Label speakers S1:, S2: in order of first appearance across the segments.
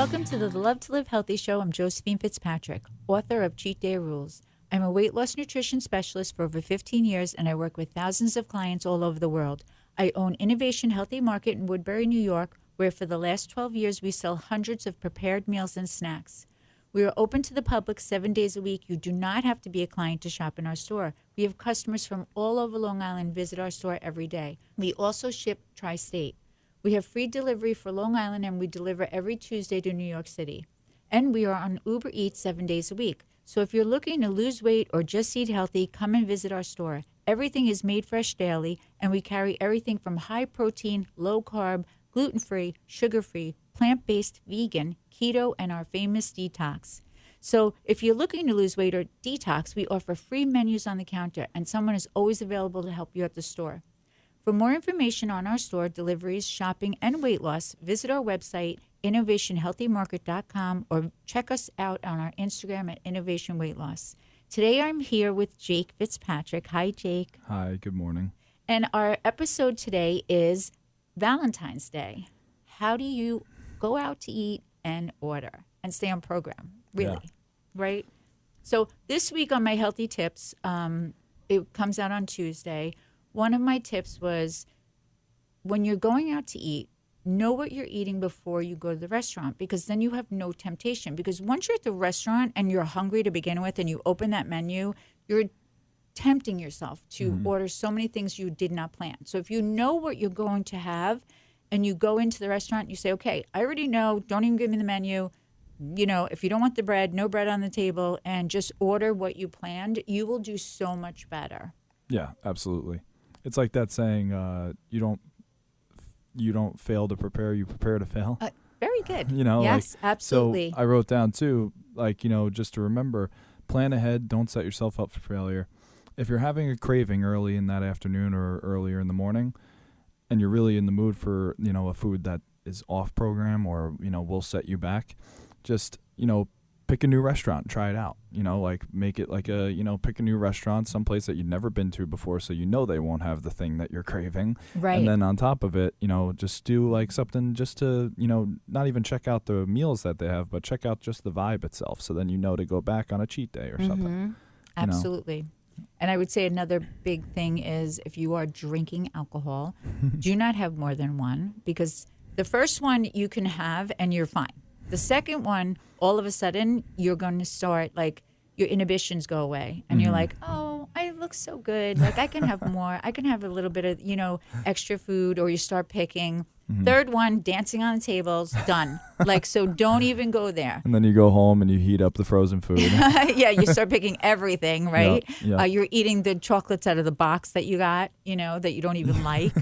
S1: Welcome to the Love to Live Healthy Show. I'm Josephine Fitzpatrick, author of Cheat Day Rules. I'm a weight loss nutrition specialist for over 15 years, and I work with thousands of clients all over the world. I own Innovation Healthy Market in Woodbury, New York, where for the last 12 years we sell hundreds of prepared meals and snacks. We are open to the public 7 days a week. You do not have to be a client to shop in our store. We have customers from all over Long Island visit our store every day. We also ship tri-state. We have free delivery for Long Island, and we deliver every Tuesday to New York City. And we are on Uber Eats 7 days a week. So if you're looking to lose weight or just eat healthy, come and visit our store. Everything is made fresh daily, and we carry everything from high protein, low carb, gluten-free, sugar-free, plant-based, vegan, keto, and our famous detox. So if you're looking to lose weight or detox, we offer free menus on the counter, and someone is always available to help you at the store. For more information on our store, deliveries, shopping, and weight loss, visit our website, innovationhealthymarket.com, or check us out on our Instagram at Innovation Weight Loss. Today I'm here with Jake Fitzpatrick. Hi, Jake.
S2: Hi, good morning.
S1: And our episode today is Valentine's Day. How do you go out to eat and order and stay on program? Really, right? So this week on my healthy tips, it comes out on Tuesday. One of my tips was when you're going out to eat, know what you're eating before you go to the restaurant, because then you have no temptation. Because once you're at the restaurant and you're hungry to begin with and you open that menu, you're tempting yourself to order so many things you did not plan. So if you know what you're going to have and you go into the restaurant, you say, okay, I already know, don't even give me the menu. You know, if you don't want the bread, no bread on the table, and just order what you planned, you will do so much better.
S2: Yeah, absolutely. It's like that saying, you don't fail to prepare, you prepare to fail.
S1: Very good.
S2: You know,
S1: yes,
S2: like,
S1: absolutely.
S2: So I wrote down too, like, you know, just to remember, plan ahead, don't set yourself up for failure. If you're having a craving early in that afternoon or earlier in the morning, and you're really in the mood for, you know, a food that is off program or, you know, will set you back, just, you know, pick a new restaurant, try it out, you know, like make it like a, you know, pick a new restaurant, someplace that you've never been to before, so you know they won't have the thing that you're craving.
S1: Right.
S2: And then on top of it, you know, just do like something just to, you know, not even check out the meals that they have, but check out just the vibe itself. So then you know to go back on a cheat day or something.
S1: Absolutely. And I would say another big thing is if you are drinking alcohol, do not have more than one, because the first one you can have and you're fine. The second one, all of a sudden, you're going to start, like, your inhibitions go away. And you're like, oh, I look so good. Like, I can have more. I can have a little bit of, you know, extra food. Or you start picking. Third one, dancing on the tables, done. Like, so don't even go there.
S2: And then you go home and you heat up the frozen food.
S1: Yeah, you start picking everything, right?
S2: Yeah.
S1: You're eating the chocolates out of the box that you got, you know, that you don't even like.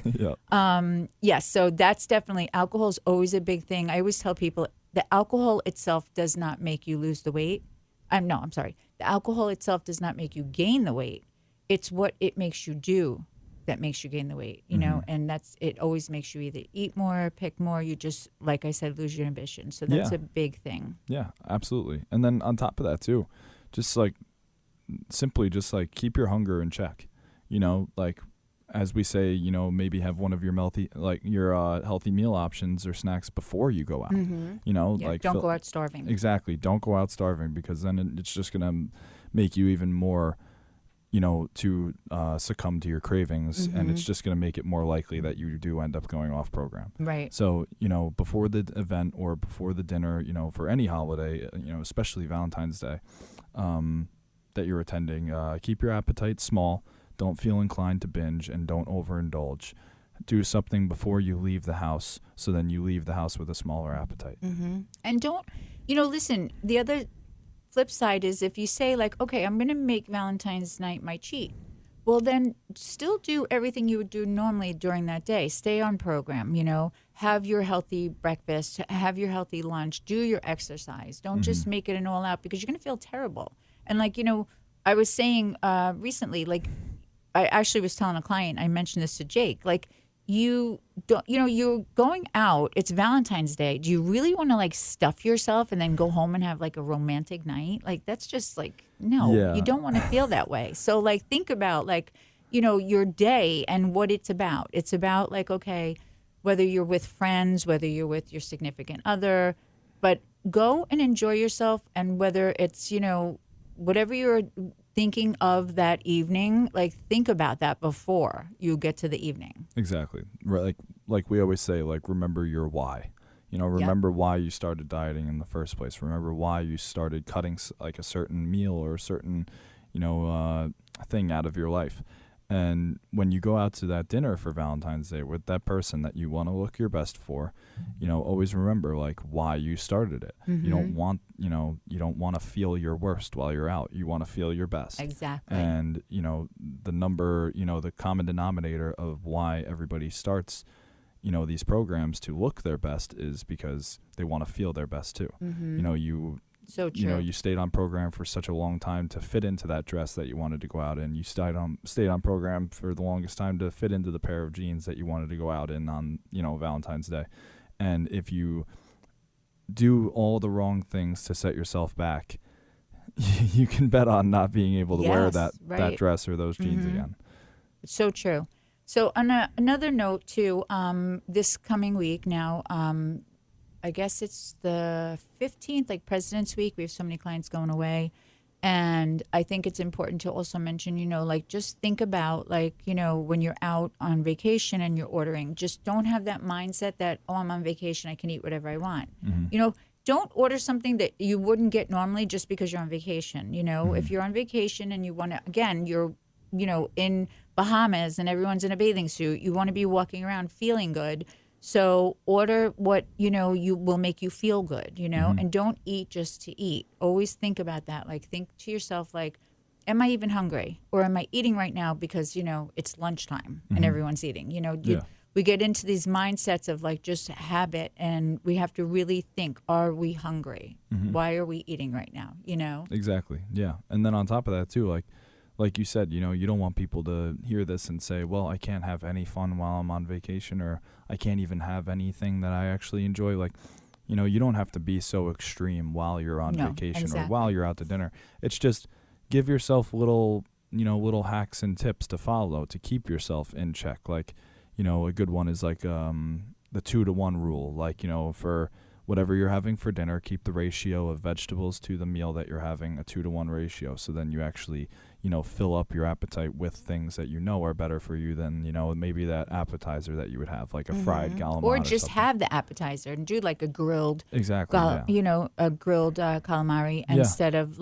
S1: Yes, so that's definitely, alcohol is always a big thing. I always tell people, the alcohol itself does not make you lose the weight. I'm sorry. The alcohol itself does not make you gain the weight. It's what it makes you do that makes you gain the weight, you know, and it always makes you either eat more, pick more. You just, like I said, lose your ambition. So that's a big thing.
S2: Yeah, absolutely. And then on top of that too, just like simply just like keep your hunger in check, you know, like as we say, you know, maybe have one of your healthy meal options or snacks before you go out. You know, like
S1: don't go out starving.
S2: Exactly, don't go out starving, because then it's just gonna make you even more, you know, to succumb to your cravings, and it's just gonna make it more likely that you do end up going off program.
S1: Right.
S2: So, you know, before the event or before the dinner, you know, for any holiday, you know, especially Valentine's Day, that you're attending, keep your appetite small. Don't feel inclined to binge, and don't overindulge. Do something before you leave the house, so then you leave the house with a smaller appetite.
S1: And don't, you know, listen, the other flip side is if you say, like, okay, I'm going to make Valentine's night my cheat. Well, then still do everything you would do normally during that day. Stay on program, you know, have your healthy breakfast, have your healthy lunch, do your exercise. Don't just make it an all out, because you're going to feel terrible. And, like, you know, I was saying recently, like, I actually was telling a client, I mentioned this to Jake, like, you don't, you know, you're going out, it's Valentine's Day. Do you really want to, like, stuff yourself and then go home and have, like, a romantic night? Like, that's just, like, no, you don't want to feel that way. So, like, think about, like, you know, your day and what it's about. It's about, like, okay, whether you're with friends, whether you're with your significant other, but go and enjoy yourself. And whether it's, whatever you're thinking of that evening, like think about that before you get to the evening.
S2: Exactly. Right. Like we always say, like, remember your why. Remember why you started dieting in the first place. Remember why you started cutting like a certain meal or a certain, thing out of your life. And when you go out to that dinner for Valentine's Day with that person that you want to look your best for, always remember like why you started it.
S1: Mm-hmm.
S2: You don't want to feel your worst while you're out. You want to feel your best.
S1: Exactly.
S2: And, the common denominator of why everybody starts, these programs to look their best is because they want to feel their best too.
S1: Mm-hmm. So true.
S2: You stayed on program for such a long time to fit into that dress that you wanted to go out in. You stayed on program for the longest time to fit into the pair of jeans that you wanted to go out in on, Valentine's Day. And if you do all the wrong things to set yourself back, you can bet on not being able to wear that dress or those jeans again.
S1: It's so true. So on another note too, this coming week now, I guess it's the 15th, like President's Week. We have so many clients going away. And I think it's important to also mention, just think about when you're out on vacation and you're ordering, just don't have that mindset that, oh, I'm on vacation, I can eat whatever I want. Mm-hmm. Don't order something that you wouldn't get normally just because you're on vacation. Mm-hmm. If you're on vacation and you want to, again, you're, in Bahamas and everyone's in a bathing suit, you want to be walking around feeling good. So order what, you will make you feel good, and don't eat just to eat. Always think about that. Like, think to yourself, like, am I even hungry? Or am I eating right now because, it's lunchtime and everyone's eating? We get into these mindsets of, like, just habit, and we have to really think, are we hungry? Why are we eating right now,
S2: Exactly, yeah. And then on top of that, too, like you said, you don't want people to hear this and say, well, I can't have any fun while I'm on vacation, or I can't even have anything that I actually enjoy. Like, you don't have to be so extreme while you're on vacation or while you're out to dinner. It's just give yourself little hacks and tips to follow to keep yourself in check. Like, a good one is like the 2-to-1 rule. Like, for whatever you're having for dinner, keep the ratio of vegetables to the meal that you're having a 2-to-1 ratio. So then you actually fill up your appetite with things that are better for you than, maybe that appetizer that you would have, like a fried calamari.
S1: Or just have the appetizer and do like a grilled, a grilled calamari instead of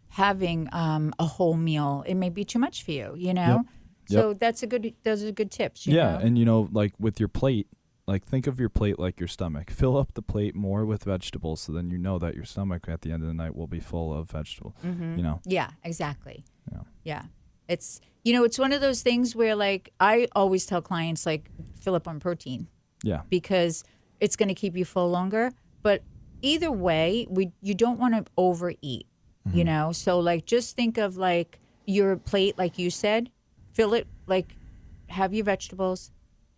S1: having a whole meal. It may be too much for you,
S2: Yep.
S1: So those are good tips. You know?
S2: And like with your plate, like think of your plate like your stomach. Fill up the plate more with vegetables, so then that your stomach at the end of the night will be full of vegetable.
S1: Yeah, exactly. Yeah. It's it's one of those things where, like, I always tell clients, like, fill up on protein.
S2: Yeah.
S1: Because it's going to keep you full longer. But either way, you don't want to overeat. So, like, just think of, like, your plate, like you said, fill it, like, have your vegetables,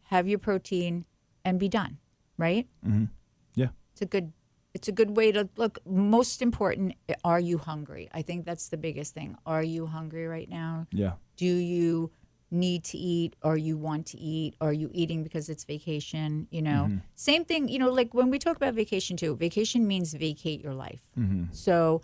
S1: have your protein, and be done, right?
S2: Yeah.
S1: It's a good way to look. Most important, are you hungry? I think that's the biggest thing. Are you hungry right now?
S2: Yeah.
S1: Do you need to eat, or you want to eat? Are you eating because it's vacation? Same thing, like when we talk about vacation too, vacation means vacate your life. So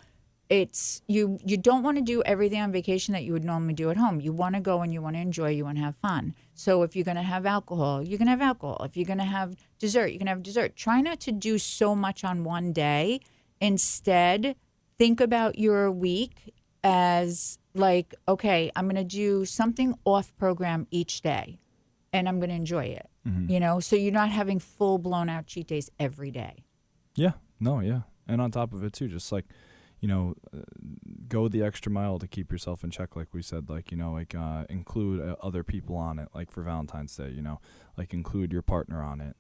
S1: it's you don't want to do everything on vacation that you would normally do at home. You want to go and you want to enjoy, you want to have fun. So if you're going to have alcohol, you're going to have alcohol. If you're going to have dessert, you can have dessert. Try not to do so much on one day. Instead, think about your week as like, okay, I'm going to do something off program each day and I'm going to enjoy it. So you're not having full blown out cheat days every day.
S2: Yeah. No, yeah. And on top of it too, just like, go the extra mile to keep yourself in check, like we said, like, include other people on it, like for Valentine's Day, like include your partner on it,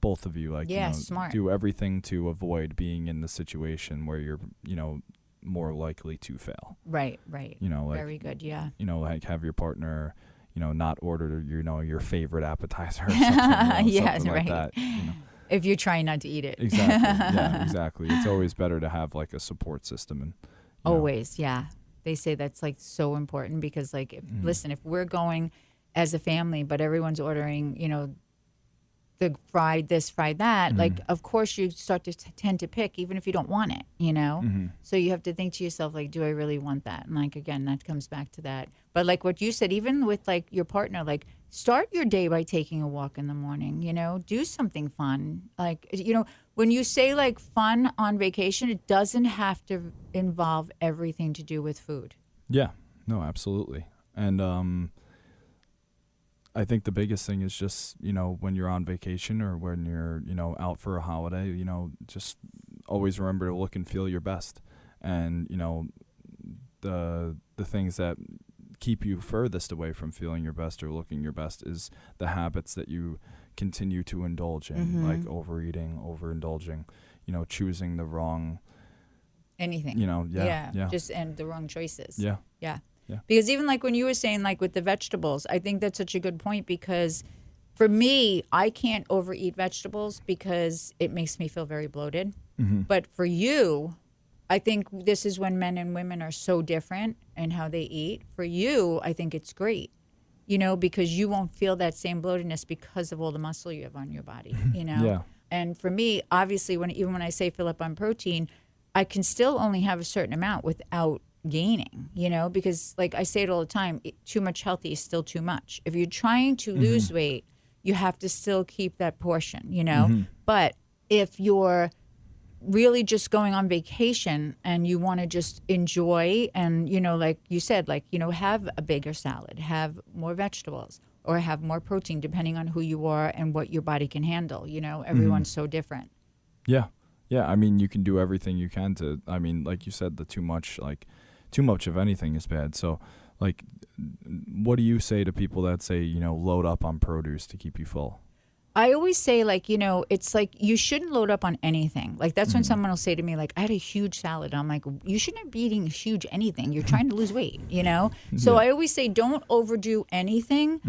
S2: both of you, like,
S1: smart.
S2: Do everything to avoid being in the situation where you're, more likely to fail.
S1: Right.
S2: Like,
S1: very good, yeah.
S2: Like have your partner, not order, your favorite appetizer or something,
S1: yes,
S2: something like
S1: right.
S2: that,
S1: If you're trying not to eat it.
S2: Exactly. Yeah, exactly. It's always better to have like a support system. And
S1: always, yeah. They say that's like so important because, like, listen, if we're going as a family, but everyone's ordering, the fried this, fried that, like, of course you start to tend to pick, even if you don't want it, you know? So you have to think to yourself, like, do I really want that? And like, again, that comes back to that. But like what you said, even with like your partner, like, start your day by taking a walk in the morning, you know, do something fun. Like, you know, when you say like fun on vacation, it doesn't have to involve everything to do with food.
S2: Yeah, no, absolutely. And I think the biggest thing is just, you know, when you're on vacation or when you're, you know, out for a holiday, you know, just always remember to look and feel your best. And, you know, the things that keep you furthest away from feeling your best or looking your best is the habits that you continue to indulge in, like overeating, overindulging, you know, choosing the wrong
S1: anything,
S2: you know,
S1: just and the wrong choices.
S2: Yeah.
S1: Because even like when you were saying, like with the vegetables, I think that's such a good point, because for me, I can't overeat vegetables because it makes me feel very bloated. But for you, I think this is when men and women are so different in how they eat. For you, I think it's great, you know, because you won't feel that same bloatedness because of all the muscle you have on your body, you know?
S2: Yeah.
S1: And for me, obviously, even when I say fill up on protein, I can still only have a certain amount without gaining, you know, because like I say it all the time, too much healthy is still too much. If you're trying to lose weight, you have to still keep that portion, you know? But if you're really just going on vacation and you want to just enjoy and, you know, like you said, like, you know, have a bigger salad, have more vegetables, or have more protein, depending on who you are and what your body can handle. You know, everyone's so different.
S2: Yeah. I mean, you can do everything you can to, I mean, like you said, too much of anything is bad. So, like, what do you say to people that say, you know, load up on produce to keep you full?
S1: I always say, like, you know, it's like you shouldn't load up on anything. Like, that's when someone will say to me, like, I had a huge salad. I'm like, you shouldn't be eating huge anything. You're trying to lose weight, you know? So I always say don't overdo anything.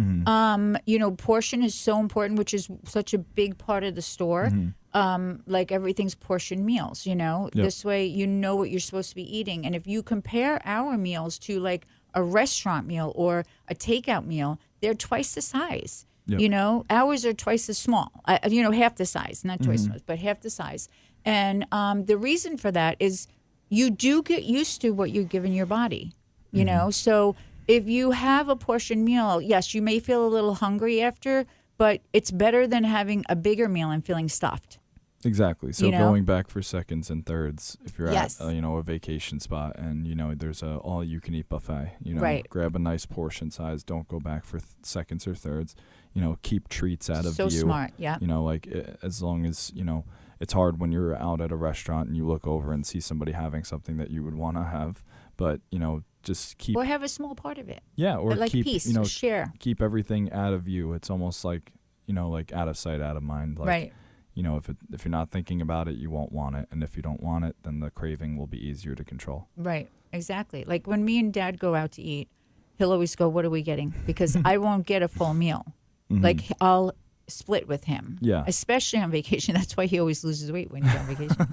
S1: You know, portion is so important, which is such a big part of the store. Like everything's portion meals, you know? This way you know what you're supposed to be eating. And if you compare our meals to like a restaurant meal or a takeout meal, they're twice the size. You know, ours are twice as small, you know, half the size, not twice as much, but half the size. And the reason for that is you do get used to what you're giving your body, you know? So if you have a portion meal, yes, you may feel a little hungry after, but it's better than having a bigger meal and feeling stuffed.
S2: Exactly. So
S1: you know?
S2: Going back for seconds and thirds, if you're
S1: Yes.
S2: at you know, a vacation spot and you know there's a all you can eat buffet, you know, grab a nice portion size. Don't go back for seconds or thirds. You know, keep treats out of view.
S1: So smart, yeah.
S2: You know, like as long as you know, it's hard when you're out at a restaurant and you look over and see somebody having something that you would want to have, but you know, just keep
S1: or have a small part of it.
S2: Yeah, or
S1: like
S2: keep
S1: piece,
S2: you know,
S1: share.
S2: Keep everything out of view. It's almost like, you know, like out of sight, out of mind. Like,
S1: right.
S2: You know, if you're not thinking about it, you won't want it, and if you don't want it, then the craving will be easier to control.
S1: Right, exactly. Like when me and Dad go out to eat, he'll always go, "What are we getting?" Because I won't get a full meal. Like I'll split with him.
S2: Yeah.
S1: Especially on vacation. That's why he always loses weight when he's on vacation.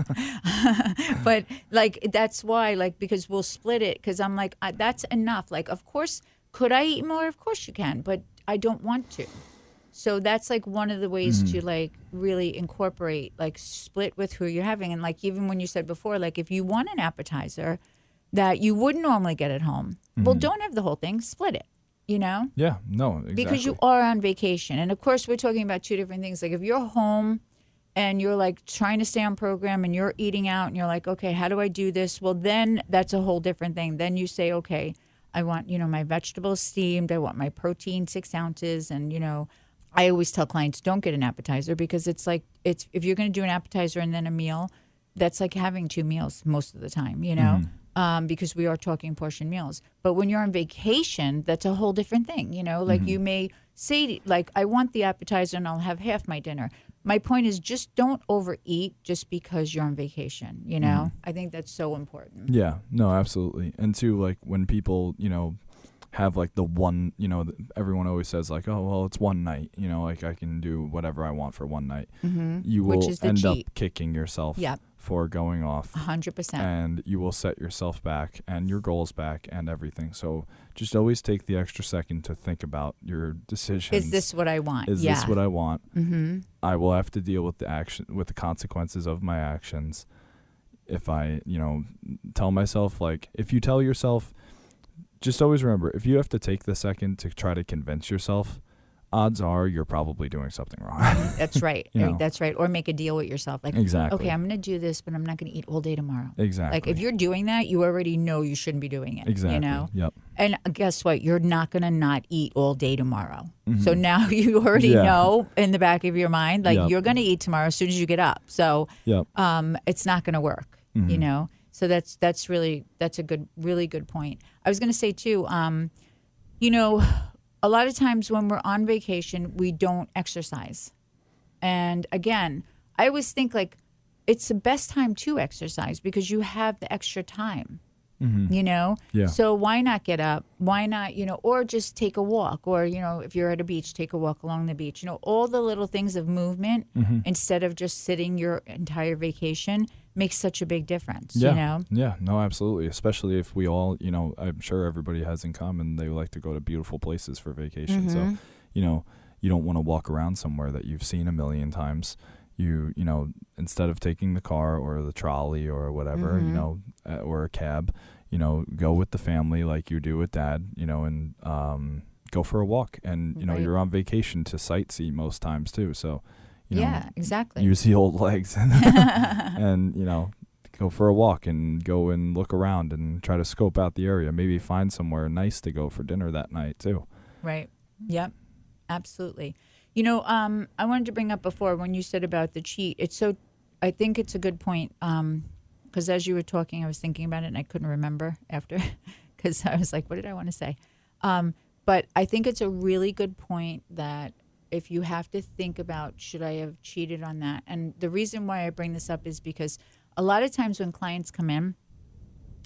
S1: But like that's why, like, because we'll split it. Because I'm like, that's enough. Like, of course, could I eat more? Of course you can, but I don't want to. So that's like one of the ways to like really incorporate, like split with who you're having. And like even when you said before, like if you want an appetizer that you wouldn't normally get at home, well, don't have the whole thing, split it, you know?
S2: Yeah, no, exactly.
S1: Because you are on vacation. And of course, we're talking about two different things. Like if you're home and you're like trying to stay on program and you're eating out and you're like, okay, how do I do this? Well, then that's a whole different thing. Then you say, okay, I want, you know, my vegetables steamed. I want my protein 6 ounces. And, you know, I always tell clients don't get an appetizer because it's like if you're going to do an appetizer and then a meal, that's like having 2 meals most of the time, you know, because we are talking portion meals. But when you're on vacation, that's a whole different thing, you know, like you may say like I want the appetizer and I'll have half my dinner. My point is just don't overeat just because you're on vacation, you know. I think that's so important.
S2: Yeah, no, absolutely. And too, like when people, you know, have like the one, you know, everyone always says like, oh, well, it's one night, you know, like I can do whatever I want for one night. You will end up kicking yourself before going off.
S1: 100%.
S2: And you will set yourself back and your goals back and everything. So just always take the extra second to think about your decisions.
S1: Is this what I want?
S2: Is this what I want?
S1: Mm-hmm.
S2: I will have to deal with the consequences of my actions. If I, tell myself, like, if you tell yourself, just always remember, if you have to take the second to try to convince yourself, odds are you're probably doing something wrong.
S1: That's right. That's right. Or make a deal with yourself. Like,
S2: exactly.
S1: Okay, I'm going to do this, but I'm not going to eat all day tomorrow.
S2: Exactly.
S1: Like, if you're doing that, you already know you shouldn't be doing it.
S2: Exactly. Yep.
S1: And guess what? You're not going to not eat all day tomorrow.
S2: Mm-hmm.
S1: So now you already know in the back of your mind, like, you're going to eat tomorrow as soon as you get up. So it's not going to work, So that's a really good point. I was going to say too, a lot of times when we're on vacation, we don't exercise. And again, I always think like it's the best time to exercise because you have the extra time,
S2: Yeah.
S1: So why not get up? Why not, or just take a walk or, if you're at a beach, take a walk along the beach, all the little things of movement instead of just sitting your entire vacation makes such a big difference,
S2: Yeah, no, absolutely. Especially if we all, I'm sure everybody has in common, they like to go to beautiful places for vacation. So, you don't want to walk around somewhere that you've seen a million times. You instead of taking the car or the trolley or whatever, or a cab, go with the family like you do with dad, and go for a walk. And, you're on vacation to sightsee most times too. So,
S1: exactly.
S2: Use the old legs and go for a walk and go and look around and try to scope out the area. Maybe find somewhere nice to go for dinner that night too.
S1: Right. Yep. Absolutely. I wanted to bring up before when you said about the cheat. I think it's a good point because as you were talking, I was thinking about it and I couldn't remember after because I was like, what did I want to say? But I think it's a really good point that if you have to think about, should I have cheated on that? And the reason why I bring this up is because a lot of times when clients come in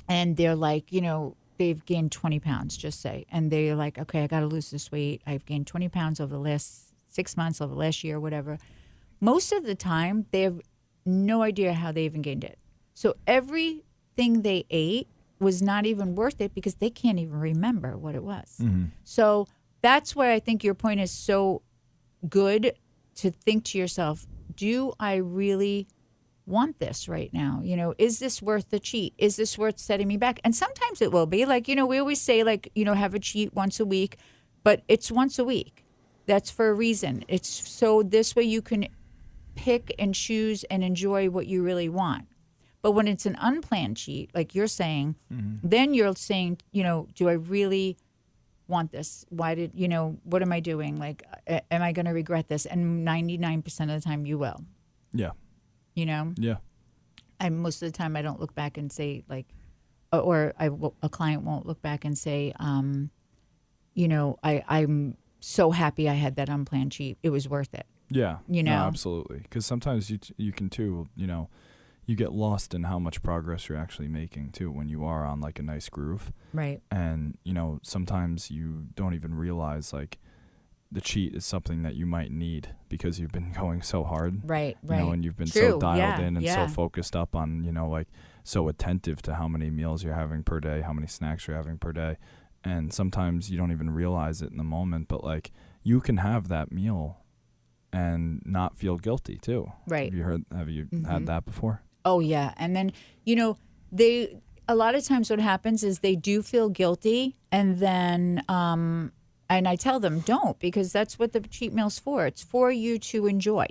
S1: and they're like, they've gained 20 pounds, just say, and they're like, okay, I got to lose this weight. I've gained 20 pounds over the last 6 months, over the last year, whatever. Most of the time, they have no idea how they even gained it. So everything they ate was not even worth it because they can't even remember what it was. Mm-hmm. So that's why I think your point is so good to think to yourself, do I really want this right now? Is this worth the cheat? Is this worth setting me back? And sometimes it will be like, we always say like, have a cheat once a week, but it's once a week. That's for a reason. It's so this way you can pick and choose and enjoy what you really want. But when it's an unplanned cheat, like you're saying, then you're saying, do I really want this? Why did, what am I doing? Like, am I going to regret this? And 99% of the time you will.
S2: Yeah. Yeah.
S1: Most of the time I don't look back and say like, or a client won't look back and say, I'm so happy I had that unplanned cheat. It was worth it.
S2: Yeah. No, absolutely. Because sometimes you can too, you get lost in how much progress you're actually making too when you are on like a nice groove.
S1: Right.
S2: And, sometimes you don't even realize like the cheat is something that you might need because you've been going so hard.
S1: Right.
S2: And you've been so dialed in and so focused up on, like so attentive to how many meals you're having per day, how many snacks you're having per day. And sometimes you don't even realize it in the moment, but like you can have that meal and not feel guilty too.
S1: Right.
S2: Have you had that before?
S1: Oh yeah. And then, a lot of times what happens is they do feel guilty and then, and I tell them don't because that's what the cheat meal's for. It's for you to enjoy,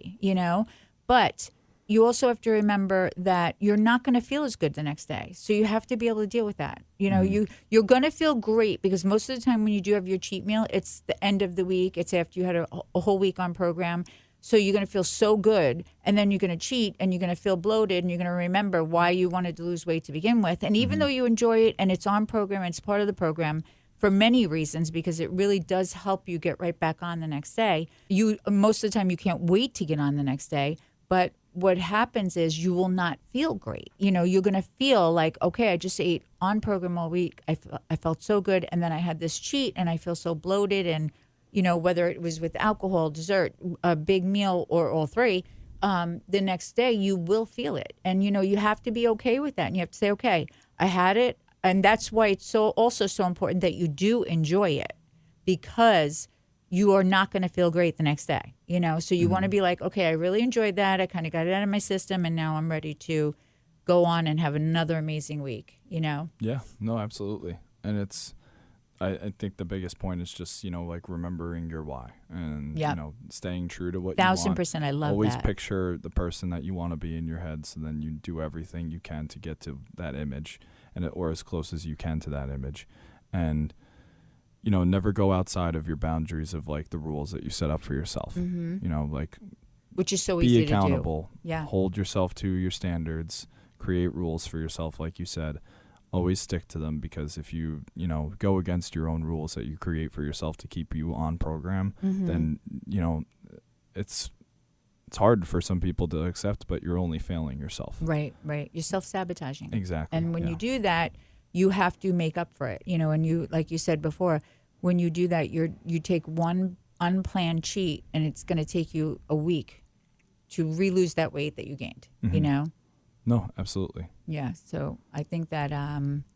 S1: but you also have to remember that you're not going to feel as good the next day. So you have to be able to deal with that. You're going to feel great because most of the time when you do have your cheat meal, it's the end of the week. It's after you had a whole week on program. So you're going to feel so good. And then you're going to cheat and you're going to feel bloated and you're going to remember why you wanted to lose weight to begin with. And even though you enjoy it and it's on program, and it's part of the program for many reasons because it really does help you get right back on the next day. Most of the time you can't wait to get on the next day. But what happens is you will not feel great. You're going to feel like, okay, I just ate on program all week. I felt so good. And then I had this cheat and I feel so bloated. And, whether it was with alcohol, dessert, a big meal, or all three, the next day you will feel it. And, you have to be okay with that. And you have to say, okay, I had it. And that's why it's also so important that you do enjoy it, because you are not going to feel great the next day, So you want to be like, okay, I really enjoyed that. I kind of got it out of my system, and now I'm ready to go on and have another amazing week,
S2: Yeah, no, absolutely. And I think the biggest point is just, like remembering your why and, staying true to what you want.
S1: 1,000%. I love
S2: Always
S1: that.
S2: picture the person that you want to be in your head. So then you do everything you can to get to that image or as close as you can to that image. And, never go outside of your boundaries of like the rules that you set up for yourself,
S1: which is so
S2: be
S1: easy
S2: accountable,
S1: to do. Yeah.
S2: Hold yourself to your standards, create rules for yourself. Like you said, always stick to them, because if you, go against your own rules that you create for yourself to keep you on program, then, it's hard for some people to accept, but you're only failing yourself.
S1: Right. You're self-sabotaging.
S2: Exactly.
S1: And when you do that, you have to make up for it, and you, like you said before, when you do that, you take one unplanned cheat, and it's going to take you a week to re-lose that weight that you gained,
S2: No, absolutely.
S1: Yeah, so I think that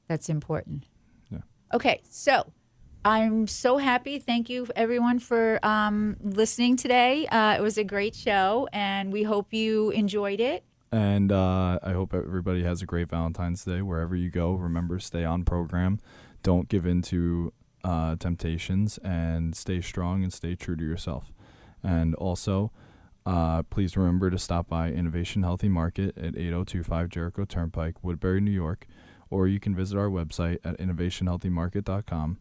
S1: that's important.
S2: Yeah.
S1: Okay, so I'm so happy. Thank you, everyone, for listening today. It was a great show, and we hope you enjoyed it.
S2: And I hope everybody has a great Valentine's Day. Wherever you go, remember, stay on program. Don't give in to temptations, and stay strong and stay true to yourself. And also, please remember to stop by Innovation Healthy Market at 8025 Jericho Turnpike, Woodbury, New York, or you can visit our website at innovationhealthymarket.com.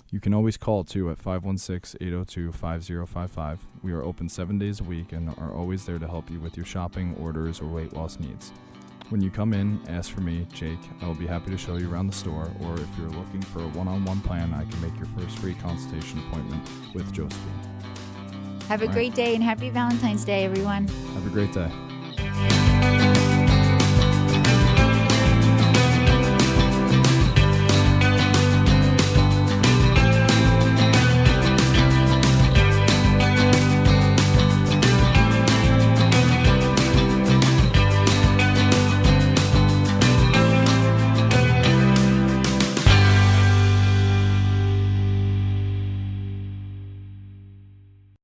S2: You can always call, too, at 516-802-5055. We are open 7 days a week and are always there to help you with your shopping, orders, or weight loss needs. When you come in, ask for me, Jake. I will be happy to show you around the store, or if you're looking for a one-on-one plan, I can make your first free consultation appointment with Josephine.
S1: Have a great day, and happy Valentine's Day, everyone.
S2: Have a great day.